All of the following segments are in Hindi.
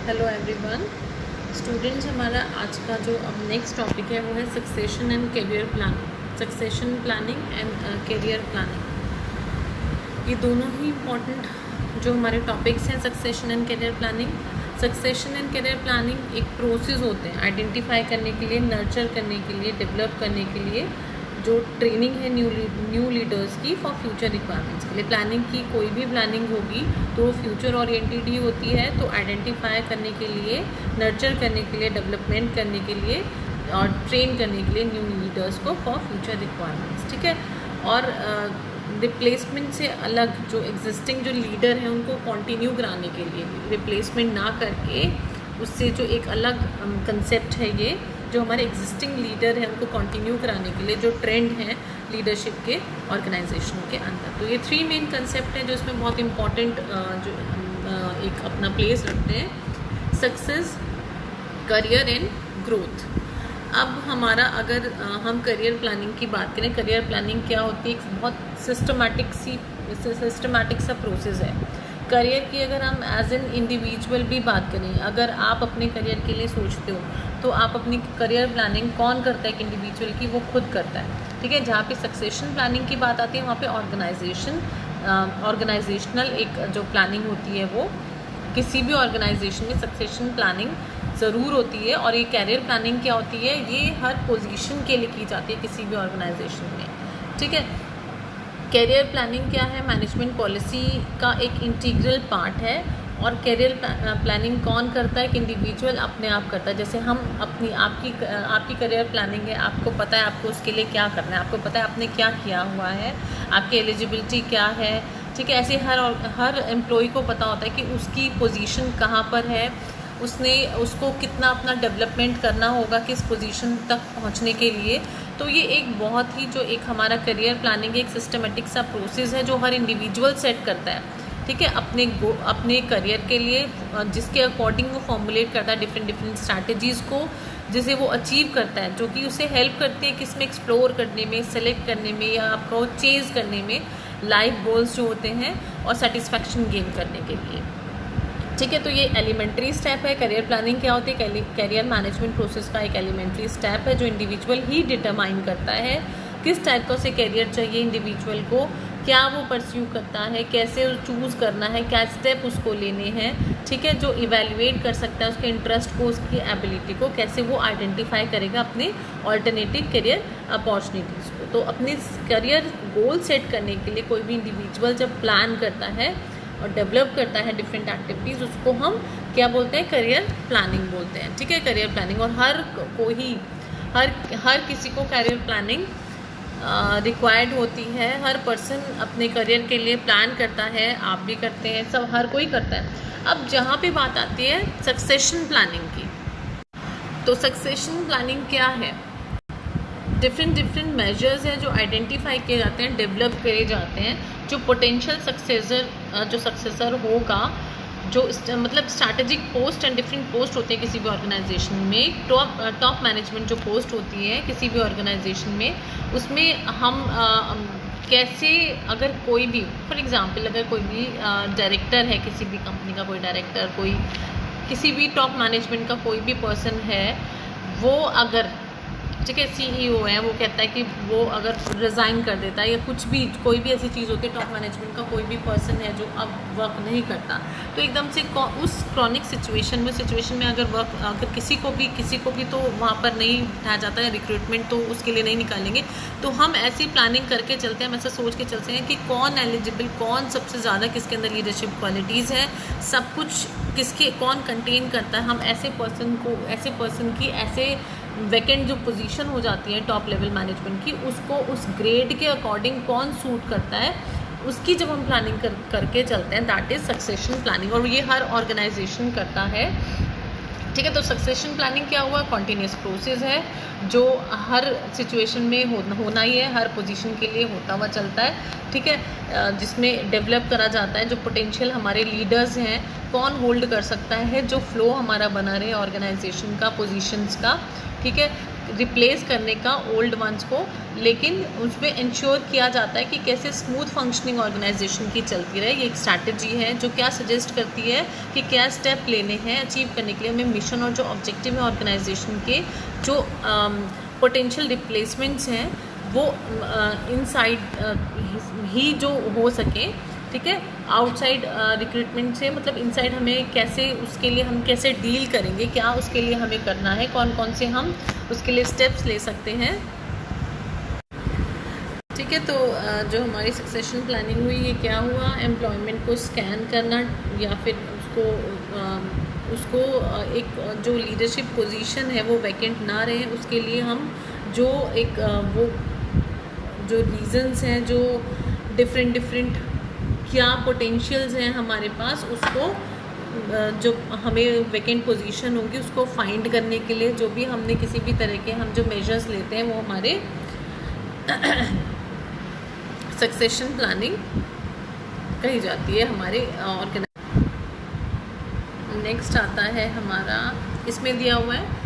हेलो एवरीवन स्टूडेंट्स, हमारा आज का जो अब नेक्स्ट टॉपिक है वो है succession and career planning. Succession planning and career planning, ये दोनों ही इम्पॉर्टेंट जो हमारे टॉपिक्स हैं। Succession and career planning, succession and career planning एक प्रोसेस होते हैं आइडेंटिफाई करने के लिए, नर्चर करने के लिए, डेवलप करने के लिए, जो ट्रेनिंग है न्यू लीडर्स की फॉर फ्यूचर रिक्वायरमेंट्स के लिए। प्लानिंग की कोई भी प्लानिंग होगी तो वो फ्यूचर ओरिएंटेड ही होती है, तो आइडेंटिफाई करने के लिए, नर्चर करने के लिए, डेवलपमेंट करने के लिए और ट्रेन करने के लिए न्यू लीडर्स को फॉर फ्यूचर रिक्वायरमेंट्स, ठीक है। और रिप्लेसमेंट से अलग जो एग्जिस्टिंग जो लीडर हैं उनको कंटिन्यू कराने के लिए, रिप्लेसमेंट ना करके उससे जो एक अलग कंसेप्ट है, ये जो हमारे एग्जिस्टिंग लीडर हैं उनको कंटिन्यू कराने के लिए जो ट्रेंड है लीडरशिप के ऑर्गेनाइजेशन के अंदर। तो ये 3 मेन कंसेप्ट हैं जो इसमें बहुत इम्पॉर्टेंट जो एक अपना प्लेस रखते हैं। Success, career and growth. अब हमारा अगर हम करियर प्लानिंग की बात करें, करियर प्लानिंग क्या होती है? एक बहुत सिस्टमैटिक सा प्रोसेस है करियर की। अगर हम एज एन इंडिविजुअल भी बात करें, अगर आप अपने करियर के लिए सोचते हो तो आप अपनी करियर प्लानिंग कौन करता है? एक इंडिविजुअल की वो खुद करता है, ठीक है। जहाँ पे सक्सेशन प्लानिंग की बात आती है वहाँ पे ऑर्गेनाइजेशनल एक जो प्लानिंग होती है, वो किसी भी ऑर्गेनाइजेशन में सक्सेशन प्लानिंग ज़रूर होती है। और ये करियर प्लानिंग क्या होती है? ये हर पोजीशन के लिए की जाती है किसी भी ऑर्गेनाइजेशन में, ठीक है। करियर प्लानिंग क्या है? मैनेजमेंट पॉलिसी का एक इंटीग्रल पार्ट है। और करियर प्लानिंग कौन करता है? एक इंडिविजुअल अपने आप करता है। जैसे हम आपकी करियर प्लानिंग है, आपको पता है आपको उसके लिए क्या करना है, आपको पता है आपने क्या किया हुआ है, आपकी एलिजिबिलिटी क्या है, ठीक है। ऐसे हर एम्प्लॉय को पता होता है कि उसकी पोजीशन कहाँ पर है, उसको कितना अपना डेवलपमेंट करना होगा किस पोजीशन तक पहुंचने के लिए। तो ये एक बहुत ही जो एक हमारा करियर प्लानिंग एक सिस्टमेटिक सा प्रोसेस है जो हर इंडिविजुअल सेट करता है, ठीक है, अपने करियर के लिए, जिसके अकॉर्डिंग वो फॉर्मुलेट करता है डिफरेंट स्ट्रैटेजीज़ को, जिसे वो अचीव करता है, जो कि उसे हेल्प करते हैं किस में, एक्सप्लोर करने में, सेलेक्ट करने में या आपको चेज़ करने में लाइफ गोल्स जो होते हैं और सेटिस्फैक्शन गेन करने के लिए, ठीक है। तो ये एलिमेंट्री स्टेप है। करियर प्लानिंग क्या होती है? करियर मैनेजमेंट प्रोसेस का एक एलिमेंट्री स्टेप है जो इंडिविजुअल ही डिटरमाइन करता है किस टाइप का उसे करियर चाहिए इंडिविजुअल को, क्या वो परस्यू करता है, कैसे चूज़ करना है, क्या स्टेप उसको लेने हैं, ठीक है। जो इवेल्युएट कर सकता है उसके इंटरेस्ट को, उसकी एबिलिटी को, कैसे वो आइडेंटिफाई करेगा अपने ऑल्टरनेटिव करियर अपॉर्चुनिटीज़ को। तो अपने करियर गोल सेट करने के लिए कोई भी इंडिविजुअल जब प्लान करता है और डेवलप करता है डिफरेंट एक्टिविटीज़, उसको हम क्या बोलते हैं? करियर प्लानिंग बोलते हैं, ठीक है। करियर प्लानिंग, और हर किसी को करियर प्लानिंग रिक्वायर्ड होती है। हर पर्सन अपने करियर के लिए प्लान करता है, आप भी करते हैं, सब हर कोई करता है। अब जहाँ पे बात आती है सक्सेशन प्लानिंग की, तो सक्सेशन प्लानिंग क्या है? डिफरेंट मेजर्स हैं जो आइडेंटिफाई किए जाते हैं, डेवलप करे जाते हैं, जो पोटेंशियल सक्सेसर होगा, जो मतलब strategic post and different post होते हैं किसी भी ऑर्गेनाइजेशन में। टॉप मैनेजमेंट जो पोस्ट होती है किसी भी ऑर्गेनाइजेशन में, उसमें हम कैसे, अगर कोई भी फॉर एग्जांपल अगर कोई भी डायरेक्टर है किसी भी कंपनी का, कोई डायरेक्टर, कोई किसी भी टॉप मैनेजमेंट का कोई भी पर्सन है, वो अगर, ठीक है, CEO है, वो कहता है कि वो अगर रिज़ाइन कर देता है या कुछ भी, कोई भी ऐसी चीज़ होती है, टॉप मैनेजमेंट का कोई भी पर्सन है जो अब वर्क नहीं करता, तो एकदम से उस क्रॉनिक सिचुएशन में अगर किसी को भी तो वहाँ पर नहीं उठाया जाता है, रिक्रूटमेंट तो उसके लिए नहीं निकालेंगे। तो हम ऐसी प्लानिंग करके चलते हैं, हम ऐसा सोच के चलते हैं कि कौन एलिजिबल, कौन सबसे ज़्यादा किसके अंदर लीडरशिप क्वालिटीज़ है, सब कुछ कौन कंटेन करता है। हम ऐसे पर्सन की ऐसे वैकेंट जो पोजीशन हो जाती है टॉप लेवल मैनेजमेंट की, उसको उस ग्रेड के अकॉर्डिंग कौन सूट करता है, उसकी जब हम प्लानिंग करके चलते हैं, दैट इज़ सक्सेशन प्लानिंग। और ये हर ऑर्गेनाइजेशन करता है, ठीक है। तो सक्सेशन प्लानिंग क्या हुआ? कॉन्टीन्यूस प्रोसेस है जो हर सिचुएशन में होना ही है, हर पोजीशन के लिए होता हुआ चलता है, ठीक है। जिसमें डेवलप करा जाता है जो पोटेंशियल हमारे लीडर्स हैं, कौन होल्ड कर सकता है, जो फ्लो हमारा बना रहे ऑर्गेनाइजेशन का, पोजीशंस का, ठीक है। रिप्लेस करने का ओल्ड वंस को, लेकिन उसमें इंश्योर किया जाता है कि कैसे स्मूथ फंक्शनिंग ऑर्गेनाइजेशन की चलती रहे। ये एक स्ट्रैटेजी है जो क्या सजेस्ट करती है कि क्या स्टेप लेने हैं अचीव करने के लिए हमें मिशन और जो ऑब्जेक्टिव है ऑर्गेनाइजेशन के, जो पोटेंशियल रिप्लेसमेंट्स हैं वो इनसाइड ही जो हो सके, ठीक है। आउटसाइड रिक्रूटमेंट से मतलब इनसाइड हमें कैसे, उसके लिए हम कैसे डील करेंगे, क्या उसके लिए हमें करना है, कौन कौन से हम उसके लिए स्टेप्स ले सकते हैं, ठीक है। तो जो हमारी सक्सेशन प्लानिंग हुई, ये क्या हुआ, एम्प्लॉयमेंट को स्कैन करना या फिर उसको एक जो लीडरशिप पोजीशन है वो वैकेंट ना रहे, उसके लिए हम जो एक वो जो रीजंस हैं, जो डिफरेंट क्या पोटेंशियल्स हैं हमारे पास, उसको जो हमें वैकेंट पोजीशन होगी उसको फाइंड करने के लिए जो भी हमने किसी भी तरह के हम जो मेजर्स लेते हैं वो हमारे सक्सेशन प्लानिंग कही जाती है हमारे नेक्स्ट आता है हमारा, इसमें दिया हुआ है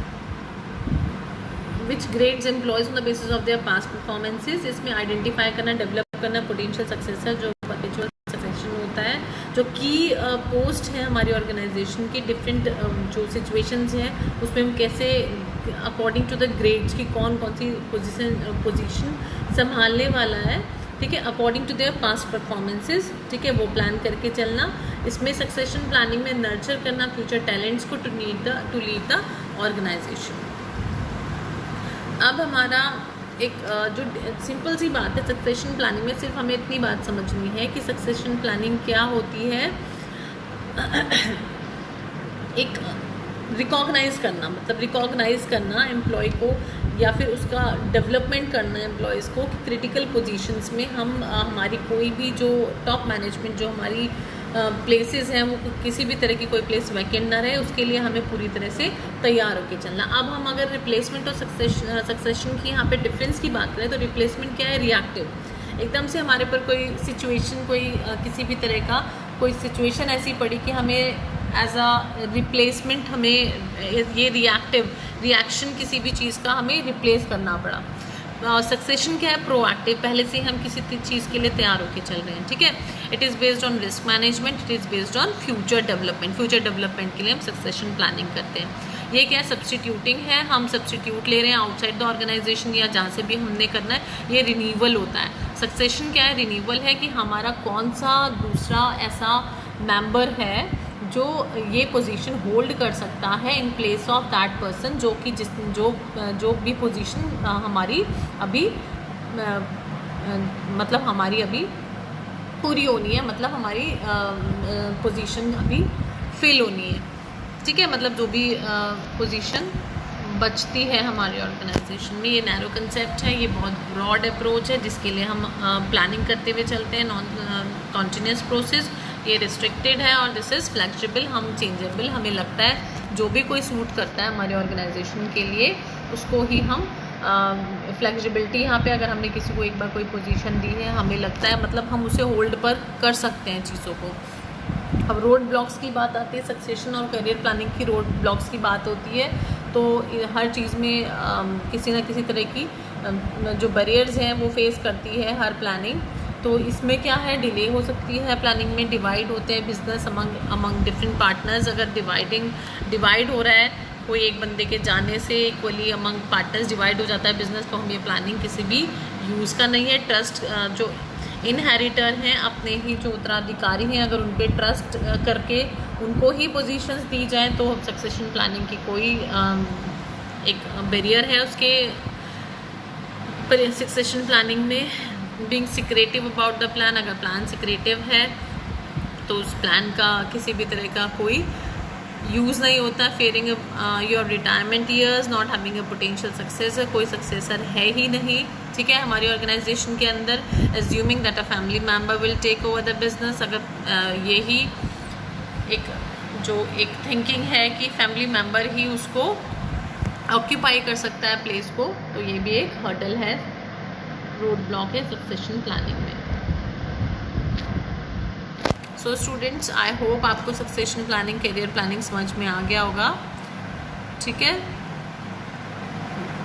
which grades employees on the basis of their past performances. इसमें आइडेंटिफाई करना, डेवलप करना पोटेंशियल सक्सेसर, जो परपेचुअल सक्सेशन होता है, जो की पोस्ट है हमारी ऑर्गेनाइजेशन की, डिफरेंट जो सिचुएशंस हैं उसमें हम कैसे अकॉर्डिंग टू द ग्रेड्स की कौन कौन सी पोजीशन संभालने वाला है, ठीक है, according to their past performances, ठीक है, वो प्लान करके चलना। इसमें सक्सेशन प्लानिंग में नर्चर करना फ्यूचर टैलेंट्स को टू लीड द ऑर्गेनाइजेशन। अब हमारा एक जो सिंपल सी बात है सक्सेशन प्लानिंग में, सिर्फ हमें इतनी बात समझनी है कि सक्सेशन प्लानिंग क्या होती है। एक रिकॉग्नाइज करना, मतलब रिकॉग्नाइज करना एम्प्लॉय को या फिर उसका डेवलपमेंट करना एम्प्लॉयज़ को कि क्रिटिकल पोजीशंस में हम हमारी कोई भी जो टॉप मैनेजमेंट जो हमारी प्लेसेस हैं वो किसी भी तरह की कोई प्लेस वैकेंट ना रहे, उसके लिए हमें पूरी तरह से तैयार होकर चलना। अब हम अगर रिप्लेसमेंट और सक्सेशन की यहाँ पे डिफरेंस की बात करें तो रिप्लेसमेंट क्या है, रिएक्टिव, एकदम से हमारे पर कोई सिचुएशन, कोई किसी भी तरह का कोई सिचुएशन ऐसी पड़ी कि हमें एज अ रिप्लेसमेंट हमें ये रिएक्शन किसी भी चीज़ का हमें रिप्लेस करना पड़ा। सक्सेशन क्या है, प्रोएक्टिव, पहले से हम किसी चीज़ के लिए तैयार होकर चल रहे हैं, ठीक है। It is based on risk management, it is based on future development के लिए हम सक्सेशन प्लानिंग करते हैं। ये क्या है, सब्सटीट्यूटिंग है, हम सब्सटीट्यूट ले रहे हैं आउटसाइड द ऑर्गेनाइजेशन या जहाँ से भी हमने करना है। ये रिन्यूअल होता है। सक्सेशन क्या है, रिन्यूअल है कि हमारा कौन सा दूसरा ऐसा मेंबर है जो ये पोजीशन होल्ड कर सकता है in place of that person, जो कि जो भी पोजीशन हमारी अभी मतलब हमारी अभी पूरी होनी है, मतलब हमारी पोजीशन अभी फिल होनी है, ठीक है। मतलब जो भी पोजीशन बचती है हमारी ऑर्गेनाइजेशन में। ये नैरो कंसेप्ट है, ये बहुत ब्रॉड अप्रोच है जिसके लिए हम प्लानिंग करते हुए चलते हैं। नॉन कॉन्टिन्यूस प्रोसेस, ये रिस्ट्रिक्टेड है और दिस इज़ फ्लेक्सिबल, हम चेंजेबल, हमें लगता है जो भी कोई सूट करता है हमारे ऑर्गेनाइजेशन के लिए उसको ही हम फ्लेक्सिबिलिटी यहाँ पे अगर हमने किसी को एक बार कोई पोजीशन दी है, हमें लगता है मतलब हम उसे होल्ड पर कर सकते हैं चीज़ों को। अब रोड ब्लॉक्स की बात आती है, सक्सेशन और करियर प्लानिंग की रोड ब्लॉक्स की बात होती है, तो हर चीज़ में किसी न किसी तरह की जो बैरियर्स हैं वो फेस करती है हर प्लानिंग। तो इसमें क्या है, डिले हो सकती है प्लानिंग में, डिवाइड होते हैं बिजनेस अमंग डिफरेंट पार्टनर्स। अगर डिवाइड हो रहा है कोई एक बंदे के जाने से इक्वली अमंग पार्टनर्स डिवाइड हो जाता है बिजनेस, तो हम ये प्लानिंग किसी भी यूज़ का नहीं है। ट्रस्ट जो इनहेरिटर हैं, अपने ही जो उत्तराधिकारी हैं, अगर उन पर ट्रस्ट करके उनको ही पोजीशंस दी जाए तो सक्सेशन प्लानिंग की कोई एक बैरियर है उसके सक्सेशन प्लानिंग में। Being secretive about the plan, अगर प्लान सिक्रेटिव है तो उस प्लान का किसी भी तरह का कोई यूज़ नहीं होता। Fairing your retirement years, not having a potential successor, कोई सक्सेसर है ही नहीं, ठीक है, हमारी ऑर्गेनाइजेशन के अंदर। Assuming that a family member will take over the business, अगर यही एक थिंकिंग है कि फैमिली मेम्बर ही उसको ऑक्यूपाई कर सकता है प्लेस को, तो ये भी एक हर्डल है, रोड ब्लॉक है सक्सेशन प्लानिंग में। सो स्टूडेंट्स, आई होप आपको सक्सेशन प्लानिंग, करियर प्लानिंग समझ में आ गया होगा, ठीक है।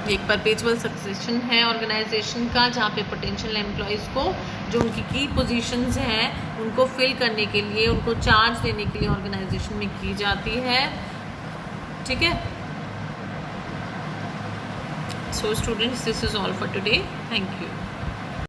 एक परपेचुअल सक्सेशन है ऑर्गेनाइजेशन का, जहाँ पे पोटेंशियल एम्प्लॉयज़ को जो उनकी की पोजीशंस हैं उनको फिल करने के लिए, उनको चार्ज देने के लिए ऑर्गेनाइजेशन में की जाती है। ठीक है, so students, this is all for today, thank you.